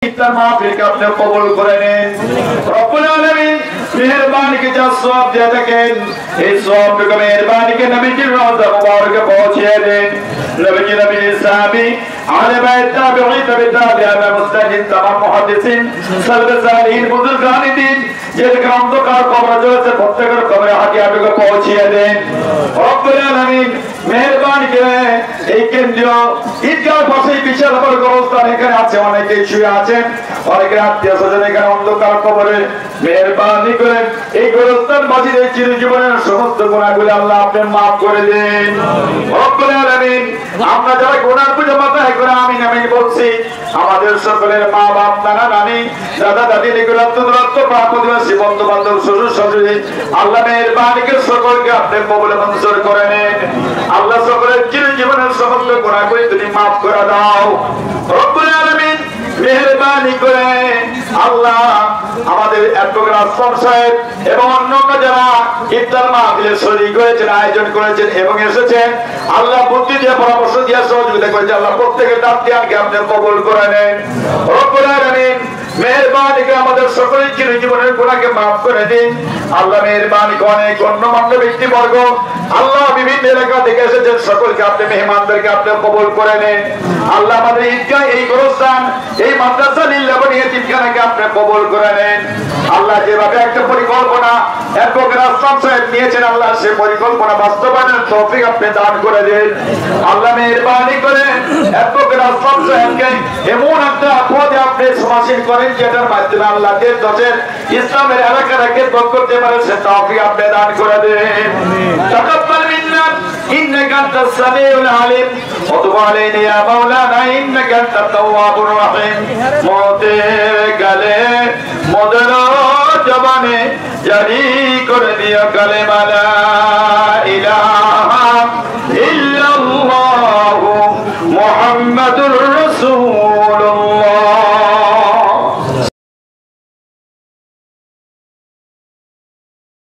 इफ्तार महफिल के अपने कबूल করে নেন রব্বুল আলামিন মেহেরবানি के जो सवाब दे থাকেন এই সওয়াবটুকু মেহেরবানি के নবীজির রওজা মুবারকে পৌঁছে দেন নবীজি সাহাবী আলে বাইত তাবিঈন তাবিঈন মুস্তাহিদ तमाम মুহাদ্দিসিন সালফে সালিহিন বুজুর্গান দ্বীন যে অন্ধকার কবর রয়েছে প্রত্যেকের কবরে হাতিয়াটুকু পৌঁছে দেন রব্বুল আলামিন মেহেরবানি করে এই কেন্দ্রীয় ঈদগাহ পাশে বিশাল বড় গোরস্থান এখানে আছে অনেকেই শুয়ে আছেন অনেকের আত্মীয়-স্বজন এখানে অন্ধকার কবরে মেহেরবানি করে এই গোরস্থান মসজিদের চিরজীবনের সমস্ত গুনাহগুলো আল্লাহ আপনি maaf করে দেন রব্বুল আলামিন আমরা যারা গুনার বুঝে মাথায় করে আমিন আমিন বলছি আমাদের সকলের মা বাপ নানা নানি দাদা দাদি নিকটত্ব দূরত্ব প্রাপদিবাসী বন্ধু বান্ধব শ্বশুর শাশুড়ি আল্লাহ মেহেরবানি করে সকলকে আপনি কবুল মঞ্জুর করে নেন আল্লাহ সকলের চিরজীবনের সমস্ত গুনাহগুলো তুমি maaf করে দাও রব্বুল আলামিন মেহেরবানি করে আল্লাহ আমাদের অ্যাডভোকেট আসলাম সাহেব এবং অন্যান্য যারা ইফতার মাহফিলে শরীক হয়েছেন আয়োজন করেছেন এবং এসেছেন আল্লাহ বুদ্ধি দিয়ে পরামর্শ দিয়ে সহযোগিতা করেছেন আল্লাহ প্রত্যেকের দাঁতকে আপনি কবুল করে নেন রব্বুল আলামিন মেহেরবানি করে আমাদের সকলের জীবনের গুনাহকে maaf করে দিন আল্লাহ মেহেরবানি করে অনেক গণ্যমান্য ব্যক্তিবর্গ আল্লাহ বিভিন্ন এলাকা থেকে এসেছেন সকলকে আপনি মেহমানদেরকে আপনি কবুল করে নেন আল্লাহ আমাদের ঈদগাহ এই গোরস্থান এই মাদ্রাসা নীলবনী এতিমখানাকে আপনি কবুল করে নেন আল্লাহ যেভাবে একটা পরিকল্পনা অ্যাডভোকেট আসলাম সাহেব নিয়েছেন আল্লাহ সেই পরিকল্পনা বাস্তবায়নের তৌফিক আপনি দান করে দেন আল্লাহ মেহেরবানি করে অ্যাডভোকেট আসলাম সাহেবকে এমন একটা পদে আপনি সমাসীন করেন যেটার মাধ্যমে আল্লাহ দেশ দশের ইসলামের এলাকাটাকে দক্ষ করতে পারে সে তৌফিক আপনি দান করে দেন তাকাব্বাল মিন্না ইন্নাকা আনতাস সামিউল আলিম ওয়া তুব আলাইনা ইয়া মাওলানা ইন্নাকা আনতাত তাওয়াবুর রহিম মতে গলে মদর জবানে জারি করে দিও কালেমা লা ইলাহা ইল্লাল্লাহু মুহাম্মাদুর রাসূলুল্লাহ